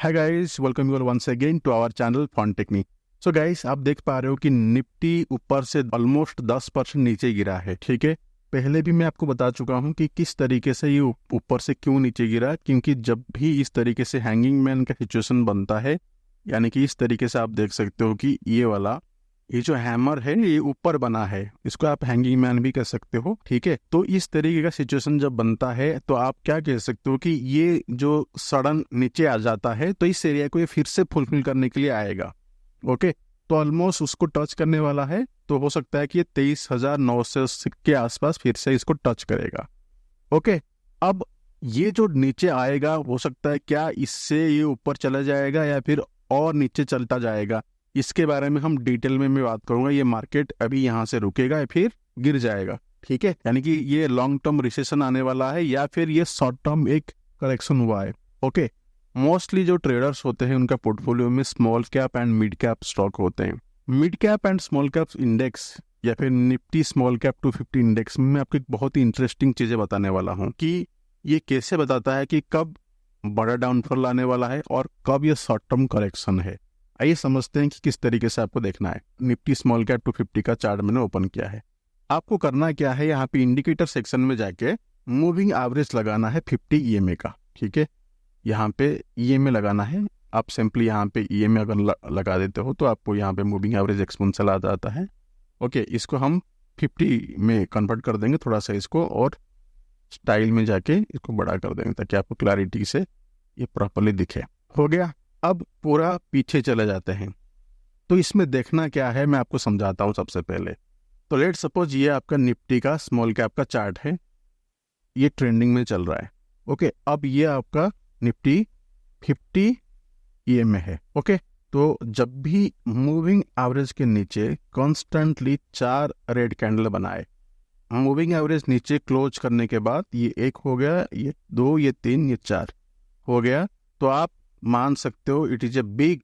Hi guys, welcome you all once again to our channel fun technique. So guys, आप देख पा रहे हो कि निफ्टी ऊपर से ऑलमोस्ट 10% नीचे गिरा है। ठीक है, पहले भी मैं आपको बता चुका हूं कि किस तरीके से ये ऊपर से क्यों नीचे गिरा, क्योंकि जब भी इस तरीके से हैंगिंग मैन का सिचुएशन बनता है, यानी कि इस तरीके से आप देख सकते हो कि ये जो हैमर है ये ऊपर बना है, इसको आप हैंगिंग मैन भी कह सकते हो। ठीक है, तो इस तरीके का सिचुएशन जब बनता है तो आप क्या कह सकते हो कि ये जो सडन नीचे आ जाता है तो इस एरिया को ये फिर से फुलफिल करने के लिए आएगा। ओके, तो ऑलमोस्ट उसको टच करने वाला है, तो हो सकता है कि ये 23,900 के आसपास फिर से इसको टच करेगा। ओके, अब ये जो नीचे आएगा हो सकता है क्या इससे ये ऊपर चला जाएगा या फिर और नीचे चलता जाएगा, इसके बारे में हम डिटेल में मैं बात करूंगा। ये मार्केट अभी यहाँ से रुकेगा या फिर गिर जाएगा। ठीक है, यानी कि ये लॉन्ग टर्म रिसेशन आने वाला है या फिर ये शॉर्ट टर्म एक करेक्शन हुआ है। ओके, मोस्टली जो ट्रेडर्स होते हैं उनका पोर्टफोलियो में small cap and mid cap stock होते हैं। Mid cap and small cap index या फिर निफ्टी स्मॉल कैप 250 इंडेक्स में मैं आपको एक बहुत ही इंटरेस्टिंग चीजें बताने वाला हूँ कि ये कैसे बताता है कि कब बड़ा डाउनफॉल आने वाला है और कब ये शॉर्ट टर्म करेक्शन है। आइए समझते हैं कि किस तरीके से आपको देखना है। निफ्टी स्मॉल कैप 250 का चार्ट मैंने ओपन किया है। आपको करना क्या है, यहाँ पे इंडिकेटर सेक्शन में जाके मूविंग एवरेज लगाना है 50 ईएमए का। ठीक है, यहाँ पे ईएमए लगाना है। आप सिंपली यहाँ पे ईएमए अगर लगा देते हो तो आपको यहाँ पे मूविंग एवरेज एक्सपोनेंशियल आ जाता है। ओके, इसको हम 50 में कन्वर्ट कर देंगे थोड़ा सा इसको, और स्टाइल में जाके इसको बड़ा कर देंगे ताकि आपको क्लैरिटी से ये प्रॉपरली दिखे। हो गया, अब पूरा पीछे चले जाते हैं। तो इसमें देखना क्या है मैं आपको समझाता हूं। सबसे पहले तो लेट सपोज ये आपका निफ्टी का स्मॉल कैप का चार्ट है, ये ट्रेंडिंग में चल रहा है। ओके, अब ये आपका निफ्टी 50 ईएमए है। ओके, तो जब भी मूविंग एवरेज के नीचे कॉन्स्टेंटली 4 रेड कैंडल बनाए, मूविंग एवरेज नीचे क्लोज करने के बाद ये 1 हो गया, ये 2, ये 3, ये 4 हो गया, तो आप मान सकते हो it is a big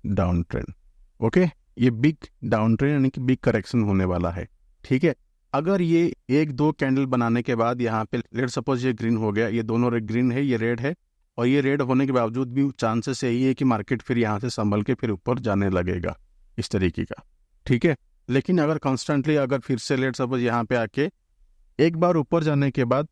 down trend. Okay, ये बिग डाउन ट्रेंड यानी कि बिग करेक्शन होने वाला है। ठीक है, अगर ये 1-2 कैंडल बनाने के बाद यहाँ पे लेट सपोज ये ग्रीन हो गया, ये दोनों ग्रीन है, ये रेड है, और ये रेड होने के बावजूद भी चांसेस यही है कि मार्केट फिर यहाँ से संभल के फिर ऊपर जाने लगेगा इस तरीके का। ठीक है, लेकिन अगर कॉन्स्टेंटली अगर फिर से लेट सपोज यहाँ पे आके एक बार ऊपर जाने के बाद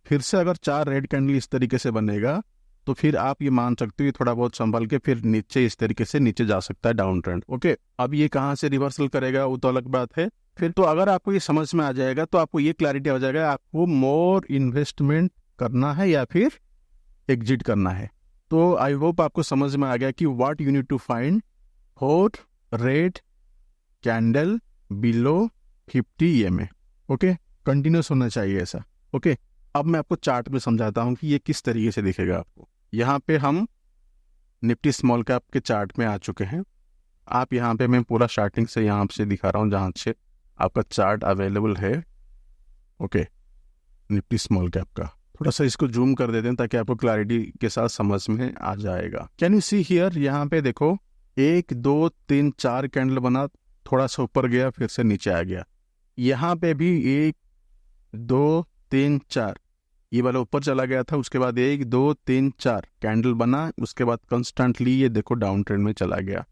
फिर से अगर 4 रेड कैंडल इस तरीके से बनेगा, तो फिर आप ये मान सकते हो ये थोड़ा बहुत संभल के फिर नीचे इस तरीके से नीचे जा सकता है डाउन ट्रेंड। ओके, अब ये कहाँ से रिवर्सल करेगा वो तो अलग बात है। फिर तो अगर आपको ये समझ में आ जाएगा तो आपको ये क्लैरिटी हो जाएगा आपको मोर इन्वेस्टमेंट करना है या फिर एग्जिट करना है। तो आई होप आपको समझ में आ गया कि what you need to find 4 red candle below 50 EMA. Okay, continuous होना चाहिए ऐसा। ओके, अब मैं आपको चार्ट में समझाता हूँ कि ये किस तरीके से दिखेगा आपको। यहाँ पे हम निफ्टी स्मॉल कैप के चार्ट में आ चुके हैं। आप यहाँ पे मैं पूरा स्टार्टिंग से यहाँ से दिखा रहा हूँ जहाँ से आपका चार्ट अवेलेबल है। ओके, निफ्टी स्मॉल कैप का थोड़ा सा इसको जूम कर देते हैं ताकि आपको क्लैरिटी के साथ समझ में आ जाएगा। कैन यू सी हियर, यहाँ पे देखो 1, 2, 3, 4 कैंडल बना, थोड़ा सा ऊपर गया फिर से नीचे आ गया। यहाँ पे भी 1, 2, 3, 4 ये वाला ऊपर चला गया था, उसके बाद 1, 2, 3, 4 कैंडल बना, उसके बाद कंस्टेंटली ये देखो डाउन ट्रेंड में चला गया।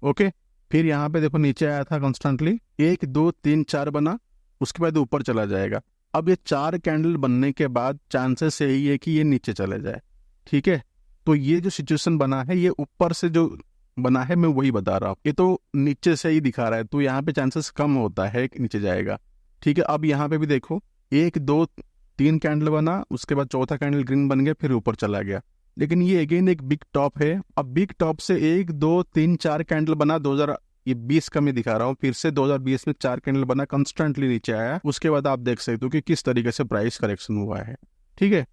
ओके, फिर यहाँ पे देखो नीचे आया था कंस्टेंटली 1, 2, 3, 4 बना, उसके बाद ऊपर चला जाएगा। अब ये 4 कैंडल बनने के बाद चांसेस यही है कि ये नीचे चले जाए। ठीक है, तो ये जो सिचुएशन बना है ये ऊपर से जो बना है मैं वही बता रहा हूँ, ये तो नीचे से ही दिखा रहा है, तो यहाँ पे चांसेस कम होता है कि नीचे जाएगा। ठीक है, अब यहाँ पे भी देखो 1, 2, 3 कैंडल बना, उसके बाद चौथा कैंडल ग्रीन बन गया, फिर ऊपर चला गया। लेकिन ये अगेन एक बिग टॉप है। अब बिग टॉप से 1, 2, 3, 4 कैंडल बना, 2020 का मैं दिखा रहा हूँ, फिर से 2020 में 4 कैंडल बना, कंस्टेंटली नीचे आया। उसके बाद आप देख सकते हो कि किस तरीके से प्राइस करेक्शन हुआ है। ठीक है,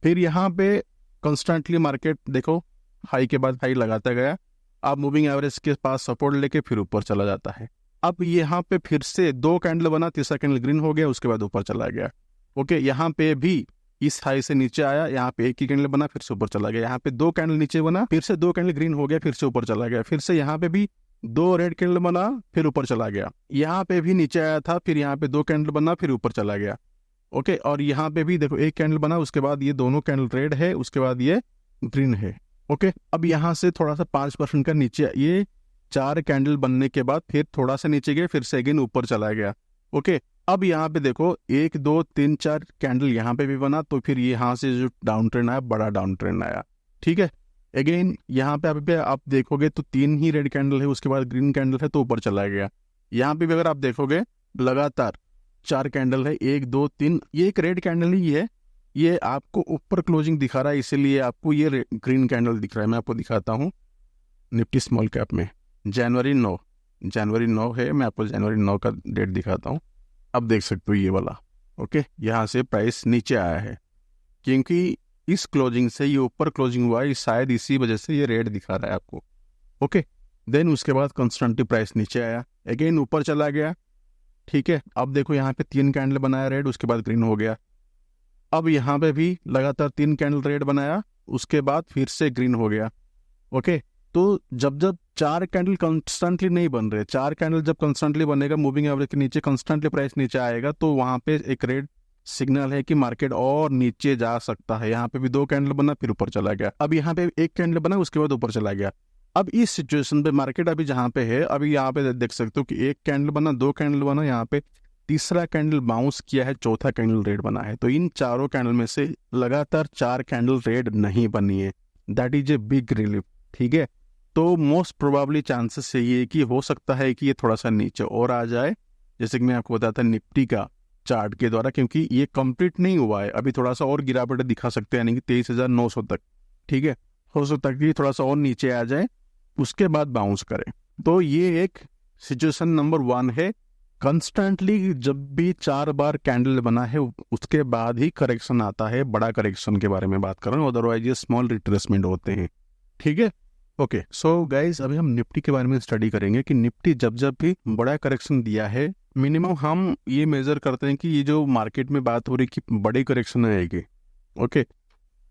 फिर यहाँ पे कंस्टेंटली मार्केट देखो हाई के बाद हाई लगाता गया, अब मूविंग एवरेज के पास सपोर्ट लेके फिर ऊपर चला जाता है। अब यहाँ पे फिर से 2 कैंडल बना, तीसरा कैंडल ग्रीन हो गया, उसके बाद ऊपर चला गया। ओके, यहाँ पे भी इस हाई से नीचे आया, यहाँ पे 1 ही कैंडल बना, फिर से ऊपर चला गया। यहाँ पे 2 कैंडल नीचे बना, फिर से 2 कैंडल ग्रीन हो गया, फिर से ऊपर चला गया। फिर से यहाँ पे भी 2 रेड कैंडल बना, फिर ऊपर चला गया। यहाँ पे भी नीचे आया था, फिर यहाँ पे 2 कैंडल बना, फिर ऊपर चला गया। ओके, और यहाँ पे भी देखो 1 कैंडल बना, उसके बाद ये दोनों कैंडल रेड है, उसके बाद ये ग्रीन है। ओके, अब यहाँ से थोड़ा सा 5% का नीचे, ये 4 कैंडल बनने के बाद फिर थोड़ा सा नीचे गया, फिर से अगेन ऊपर चला गया। ओके, अब यहाँ पे देखो 1 2 3 4 कैंडल यहाँ पे भी बना, तो फिर यहाँ से जो डाउन ट्रेंड आया, बड़ा डाउन ट्रेंड आया। ठीक है, अगेन यहाँ पे आप देखोगे तो 3 ही रेड कैंडल है, उसके बाद ग्रीन कैंडल है, तो ऊपर चला गया। यहाँ पे भी अगर आप देखोगे लगातार 4 कैंडल है, 1 2 3, ये एक रेड कैंडल ही है, ये आपको ऊपर क्लोजिंग दिखा रहा है, इसीलिए आपको ये ग्रीन कैंडल दिख रहा है। मैं आपको दिखाता हूँ निफ्टी स्मॉल कैप में जनवरी 9 है, मैं आपको जनवरी 9 का डेट दिखाता हूँ। अब देख सकते हो ये वाला। ओके, यहाँ से प्राइस नीचे आया है, क्योंकि इस क्लोजिंग से ये ऊपर क्लोजिंग हुआ है, शायद इसी वजह से ये रेड दिखा रहा है आपको। ओके, देन उसके बाद कंस्टेंटली प्राइस नीचे आया, अगेन ऊपर चला गया। ठीक है, अब देखो यहाँ पे 3 कैंडल बनाया रेड, उसके बाद ग्रीन हो गया। अब यहाँ पे भी लगातार 3 कैंडल रेड बनाया, उसके बाद फिर से ग्रीन हो गया। ओके, तो जब 4 कैंडल कंस्टेंटली नहीं बन रहे, 4 कैंडल जब कंस्टेंटली बनेगा मूविंग एवरेज के नीचे, कंस्टेंटली प्राइस नीचे आएगा, तो वहाँ पे एक रेड सिग्नल है कि मार्केट और नीचे जा सकता है। यहाँ पे भी 2 कैंडल बना, फिर ऊपर चला गया। अब यहाँ पे 1 कैंडल बना, उसके बाद ऊपर चला गया। अब इस सिचुएशन पे मार्केट अभी जहाँ पे है, अभी यहाँ पे देख सकते हो कि 1 कैंडल बना, 2 कैंडल बना, यहाँ पे तीसरा कैंडल बाउंस किया है, चौथा कैंडल रेड बना है। तो इन चारों कैंडल में से लगातार 4 कैंडल रेड नहीं बनी है, that is a big relief. ठीक है, तो मोस्ट प्रोबेबली चांसेस यही है कि हो सकता है कि ये थोड़ा सा नीचे और आ जाए, जैसे कि मैं आपको बताया था निफ्टी का चार्ट के द्वारा, क्योंकि ये कंप्लीट नहीं हुआ है, अभी थोड़ा सा और गिरावट दिखा सकते हैं, यानी कि 23,900 तक। ठीक है, हो सकता है कि थोड़ा सा और नीचे आ जाए, उसके बाद बाउंस करे। तो ये एक सिचुएशन नंबर 1 है। कंस्टेंटली जब भी 4 बार कैंडल बना है, उसके बाद ही करेक्शन आता है, बड़ा करेक्शन के बारे में बात कर रहा हूँ, अदरवाइज ये स्मॉल रिट्रेसमेंट होते हैं। ठीक है, ओके, सो गाइज अभी हम निफ्टी के बारे में स्टडी करेंगे कि निफ्टी जब भी बड़ा करेक्शन दिया है, मिनिमम हम ये मेजर करते हैं कि ये जो मार्केट में बात हो रही कि बड़ी करेक्शन आएगी। ओके,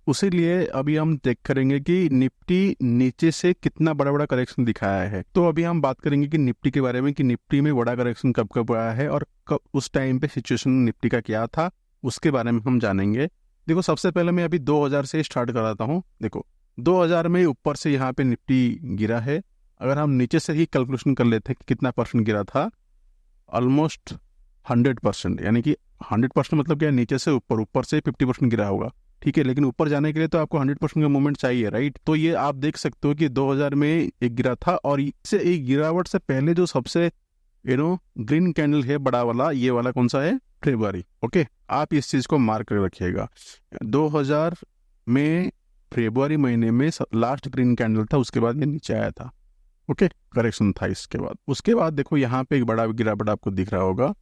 उसी लिए अभी हम चेक करेंगे कि निफ्टी नीचे से कितना बड़ा बड़ा करेक्शन दिखाया है। तो अभी हम बात करेंगे कि निफ्टी के बारे में, कि निफ्टी में बड़ा करेक्शन कब कब आया है और कब, उस टाइम पे सिचुएशन निफ्टी का क्या था, उसके बारे में हम जानेंगे। देखो, सबसे पहले मैं अभी 2000 से स्टार्ट कराता हूँ। देखो 2000 में ऊपर से यहाँ पे निफ्टी गिरा है। अगर हम नीचे से ही कैलकुलेशन कर लेते हैं कि कितना परसेंट गिरा था, ऑलमोस्ट 100%, यानी कि 100% मतलब क्या, नीचे से ऊपर से 50% गिरा होगा। ठीक है, लेकिन ऊपर जाने के लिए तो आपको 100% का मूवमेंट चाहिए, राइट। तो ये आप देख सकते हो कि 2000 में एक गिरा था, और इससे एक गिरावट से पहले जो सबसे ग्रीन कैंडल है बड़ा वाला, ये वाला कौन सा है, फरवरी। ओके, आप इस चीज को मार्क कर रखिएगा। 2000 में फरवरी महीने में लास्ट ग्रीन कैंडल था, उसके बाद ये नीचे आया था। ओके, करेक्शन था इसके बाद। उसके बाद देखो यहाँ पे एक बड़ा गिरावट आपको दिख रहा होगा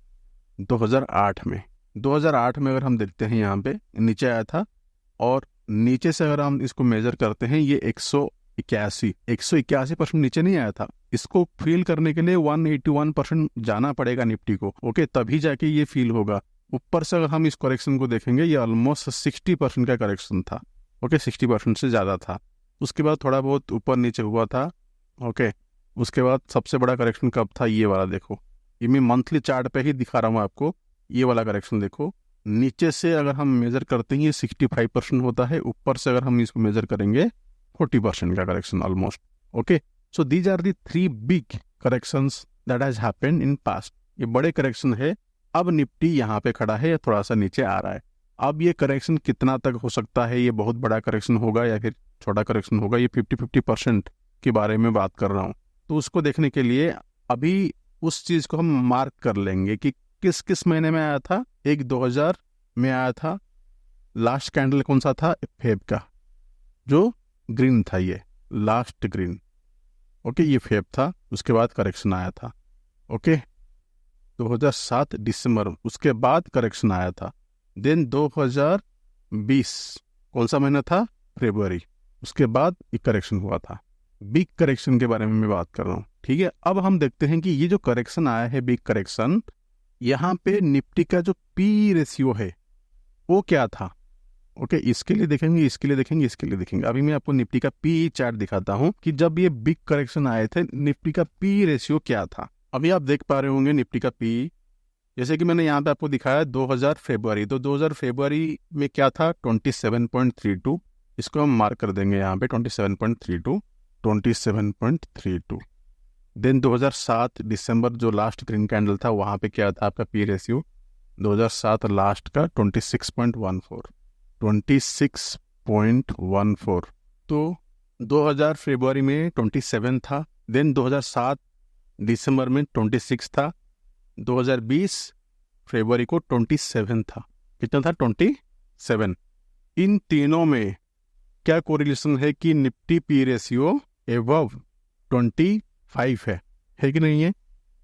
2008 में। 2008 में अगर हम देखते हैं, यहाँ पे नीचे आया था, और नीचे से अगर हम इसको मेजर करते हैं, ये 181% नीचे नहीं आया था। इसको फील करने के लिए 181% जाना पड़ेगा निफ्टी को। ओके, तभी जाके ये फील होगा। ऊपर से अगर हम इस करेक्शन को देखेंगे, ये ऑलमोस्ट 60% का करेक्शन था। ओके, 60% से ज़्यादा था। उसके बाद थोड़ा बहुत ऊपर नीचे हुआ था। ओके, उसके बाद सबसे बड़ा करेक्शन कब था, ये वाला देखो, ये मैं मंथली चार्ट पे ही दिखा रहा हूँ आपको। ये वाला करेक्शन देखो, नीचे से अगर हम मेजर करते हैं ये 65% होता है, ऊपर से अगर हम इसको मेजर करेंगे 40% का correction almost. Okay, so these are the 3 big corrections that has happened in past. ये बड़े करेक्शन है। अब निफ्टी यहाँ पे खड़ा है, थोड़ा सा नीचे आ रहा है। अब ये करेक्शन कितना तक हो सकता है, ये बहुत बड़ा करेक्शन होगा या फिर छोटा करेक्शन होगा, ये 50% के बारे में बात कर रहा हूँ। तो उसको देखने के लिए अभी उस चीज को हम मार्क कर लेंगे कि किस किस महीने में आया था। एक 2000 में आया था, लास्ट कैंडल कौन सा था, फेब का, जो ग्रीन था, ये लास्ट ग्रीन। ओके, ये फेब था, उसके बाद करेक्शन आया था। ओके, 2007 दिसंबर, उसके बाद करेक्शन आया था। देन 2020 कौन सा महीना था, फरवरी, उसके बाद एक करेक्शन हुआ था। बिग करेक्शन के बारे में मैं बात कर रहा हूँ। ठीक है, अब हम देखते हैं कि ये जो करेक्शन आया है, बिग करेक्शन, यहाँ पे निफ्टी का जो पी रेशियो है वो क्या था। ओके, इसके लिए देखेंगे, इसके लिए देखेंगे, इसके लिए देखेंगे। अभी मैं आपको निफ्टी का पी चार्ट दिखाता हूँ कि जब ये बिग करेक्शन आए थे, निफ्टी का पी रेशियो क्या था। अभी आप देख पा रहे होंगे निफ्टी का पी, जैसे कि मैंने यहाँ पे आपको दिखाया 2000 फरवरी, तो 2000 फरवरी में क्या था, 27.32। इसको हम मार्क कर देंगे यहाँ पे 27.32, 27.32। देन 2007 दिसंबर जो लास्ट ग्रीन कैंडल था वहाँ पे क्या था आपका पी रेशियो, 2007 लास्ट का 26.14, 26.14। तो 2000 फरवरी में 27 था, देन 2007 दिसंबर में 26 था, 2020 फरवरी को 27 था। कितना था? 27। इन तीनों में क्या कोरिलेशन है कि निफ्टी पी रेशियो एबव 25 है कि नहीं है?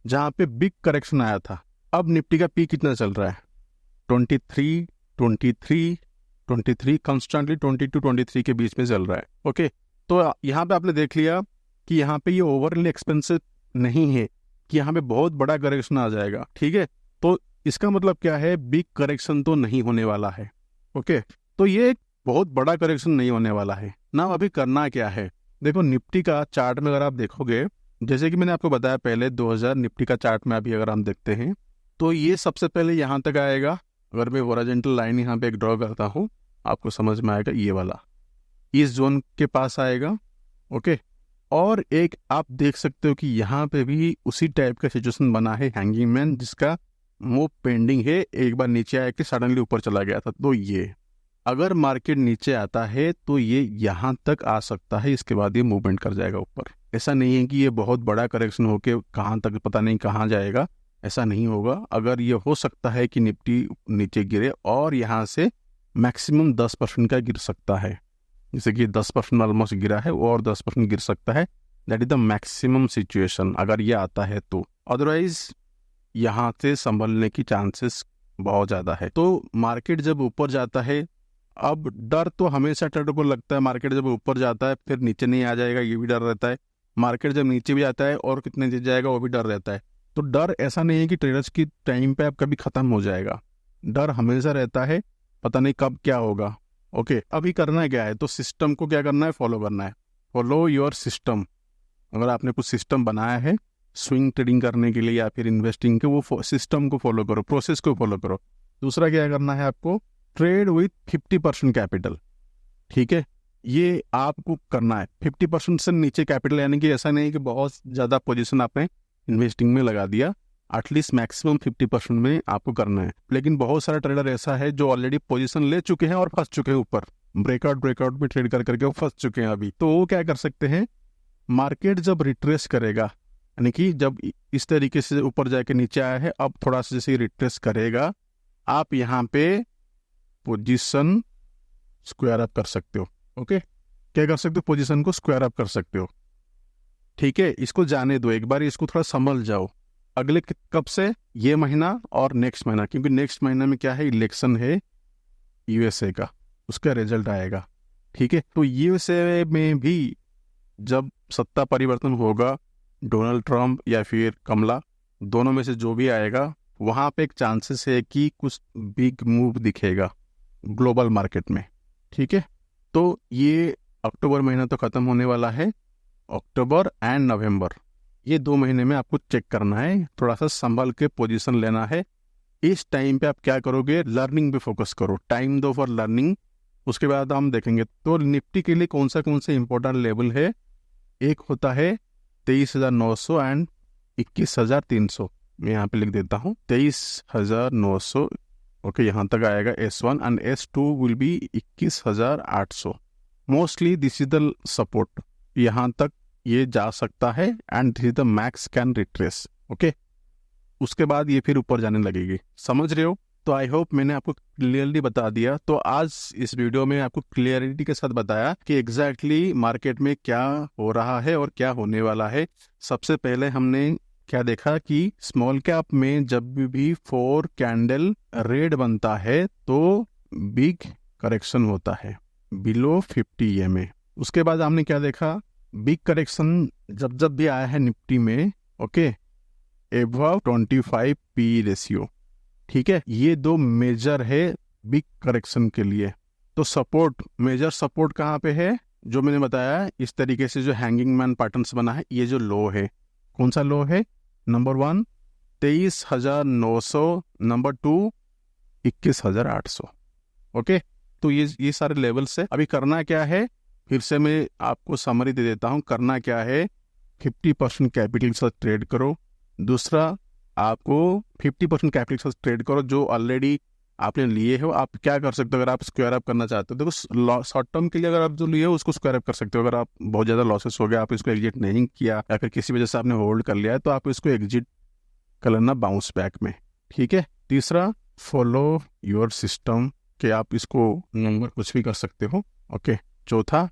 जहां पे बिग करेक्शन आया था, अब निफ्टी का पी कितना चल रहा है? 23, 23, 23, कंस्टेंटली 22, 23 के बीच में चल रहा है। ओके, तो यहाँ पे आपने देख लिया कि यहाँ पे ये ओवरली एक्सपेंसिव नहीं है कि यहाँ पे बहुत बड़ा करेक्शन आ जाएगा। ठीक है, तो इसका मतलब क्या है? बिग करेक्शन तो नहीं होने वाला है। ओके, तो ये बहुत बड़ा करेक्शन नहीं होने वाला है ना। अभी करना क्या है? देखो निफ्टी का चार्ट में अगर आप देखोगे, जैसे कि मैंने आपको बताया पहले 2000 निफ्टी का चार्ट में अभी अगर हम देखते हैं तो ये सबसे पहले यहाँ तक आएगा। अगर मैं हॉरिजॉन्टल लाइन यहाँ पे एक ड्रॉ करता हूँ, आपको समझ में आएगा, ये वाला इस जोन के पास आएगा। ओके, और एक आप देख सकते हो कि यहाँ पे भी उसी टाइप का सिचुएशन बना है, हैंगिंग मैन, जिसका मूव पेंडिंग है, एक बार नीचे आया कि सडनली ऊपर चला गया था। तो ये अगर मार्केट नीचे आता है तो ये यहाँ तक आ सकता है, इसके बाद ये मूवमेंट कर जाएगा ऊपर। ऐसा नहीं है कि ये बहुत बड़ा करेक्शन होके कहाँ तक पता नहीं कहाँ जाएगा, ऐसा नहीं होगा। अगर ये हो सकता है कि निफ्टी नीचे गिरे और यहाँ से मैक्सिमम 10% का गिर सकता है, जैसे कि 10% ऑलमोस्ट गिरा है और 10% गिर सकता है। That is the maximum situation अगर ये आता है तो। अदरवाइज यहाँ से संभलने की चांसेस बहुत ज़्यादा है। तो मार्केट जब ऊपर जाता है, अब डर तो हमेशा ट्रेडर को लगता है, मार्केट जब ऊपर जाता है फिर नीचे नहीं आ जाएगा, ये भी डर रहता है। मार्केट जब नीचे भी आता है और कितने नीचे जाएगा वो भी डर रहता है। तो डर ऐसा नहीं है कि ट्रेडर्स की टाइम पे अब कभी ख़त्म हो जाएगा, डर हमेशा रहता है, पता नहीं कब क्या होगा। ओके, अभी करना क्या है? तो सिस्टम को क्या करना है? फॉलो करना है। Follow your system. अगर आपने कुछ सिस्टम बनाया है स्विंग ट्रेडिंग करने के लिए या फिर इन्वेस्टिंग के, वो सिस्टम को फॉलो करो, प्रोसेस को फॉलो करो। दूसरा क्या करना है आपको? Trade with 50% capital. ठीक है, ये आपको करना है। 50% से नीचे कैपिटल, यानी कि ऐसा नहीं कि बहुत ज़्यादा पोजीशन आपने इन्वेस्टिंग में लगा दिया, एटलीस्ट मैक्सिमम 50% में आपको करना है। लेकिन बहुत सारा ट्रेडर ऐसा है जो ऑलरेडी पोजीशन ले चुके हैं और फंस चुके हैं ऊपर, ब्रेकआउट में ट्रेड कर करके वो फंस चुके हैं अभी। तो वो क्या कर सकते हैं? मार्केट जब रिट्रेस करेगा, यानी कि जब इस तरीके से ऊपर जाके नीचे आया है, अब थोड़ा सा जैसे रिट्रेस करेगा, आप यहाँ पे पोजीशन स्क्वायर अप कर सकते हो। ओके, क्या कर सकते हो? पोजीशन को स्क्वायर अप कर सकते हो। ठीक है, इसको जाने दो, एक बार इसको थोड़ा समझ जाओ। अगले कब से? ये महीना और नेक्स्ट महीना, क्योंकि नेक्स्ट महीना में क्या है? इलेक्शन है यूएसए का, उसका रिजल्ट आएगा। ठीक है, तो यूएसए में भी जब सत्ता परिवर्तन होगा, डोनाल्ड ट्रंप या फिर कमला, दोनों में से जो भी आएगा, वहाँ पे एक चांसेस है कि कुछ बिग मूव दिखेगा ग्लोबल मार्केट में। ठीक है, तो ये अक्टूबर महीना तो ख़त्म होने वाला है, अक्टूबर एंड नवंबर, ये 2 महीने में आपको चेक करना है, थोड़ा सा संभल के पोजीशन लेना है। इस टाइम पे आप क्या करोगे? लर्निंग पे फोकस करो, टाइम दो फॉर लर्निंग। उसके बाद हम देखेंगे तो निफ्टी के लिए कौन से इंपॉर्टेंट लेवल है। एक होता है 23,900 एंड 21,300। मैं यहाँ पे लिख देता हूँ 23,900। ओके, यहाँ तक आएगा S1 and S2 will be 21,800। Mostly this is the support, यहाँ तक ये जा सकता है and this is the max can retrace. Okay, उसके बाद ये फिर ऊपर जाने लगेगी। समझ रहे हो? तो आई होप मैंने आपको क्लियरली बता दिया। तो आज इस वीडियो में आपको क्लियरिटी के साथ बताया कि एग्जैक्टली मार्केट में क्या हो रहा है और क्या होने वाला है। सबसे पहले हमने क्या देखा कि स्मॉल कैप में जब भी 4 कैंडल रेड बनता है तो बिग करेक्शन होता है बिलो 50 EMA। उसके बाद हमने क्या देखा? बिग करेक्शन जब भी आया है निफ्टी में, ओके, एबव 25 पी रेशियो। ठीक है, ये 2 मेजर है बिग करेक्शन के लिए। तो सपोर्ट, मेजर सपोर्ट कहाँ पे है? जो मैंने बताया इस तरीके से जो हैंगिंग मैन पैटर्न्स बना है, ये जो लो है, कौन सा लो है? Number 1 23,900, number 2 21,800। ओके, तो ये सारे लेवल्स है। अभी करना क्या है, फिर से मैं आपको समरी दे देता हूँ। करना क्या है, 50% कैपिटल के साथ ट्रेड करो। दूसरा, आपको 50% कैपिटल के साथ ट्रेड करो जो ऑलरेडी आपने लिए हो। आप क्या कर सकते हो, अगर आप स्क्वायर अप करना चाहते हो, देखो शॉर्ट टर्म के लिए अगर आप जो लिए हो उसको स्क्वायर अप कर सकते हो। अगर आप बहुत ज़्यादा लॉसेस हो गया, आप इसको एग्जिट नहीं किया या फिर किसी वजह से आपने होल्ड कर लिया है, तो आप इसको एग्जिट कर लेना बाउंस बैक में, ठीक है। तीसरा, फॉलो योर सिस्टम, कि आप इसको नंबर कुछ भी कर सकते हो, ओके। चौथा,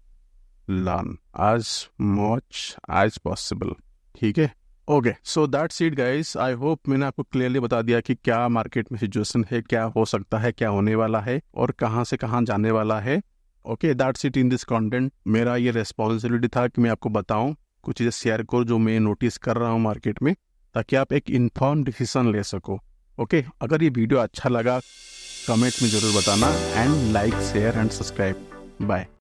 learn as much as possible, ठीक है। Okay, so that's it guys. I hope मैंने आपको क्लियरली बता दिया कि क्या मार्केट में सिचुएशन है, क्या हो सकता है, क्या होने वाला है और कहाँ से कहाँ जाने वाला है। Okay, that's it in this content. मेरा ये रिस्पॉन्सिबिलिटी था कि मैं आपको बताऊं, कुछ चीज़ें शेयर करूं जो मैं नोटिस कर रहा हूं मार्केट में, ताकि आप एक इन्फॉर्म डिसीजन ले सको। ओके, अगर ये वीडियो अच्छा लगा कमेंट में ज़रूर बताना, and like share and subscribe. Bye.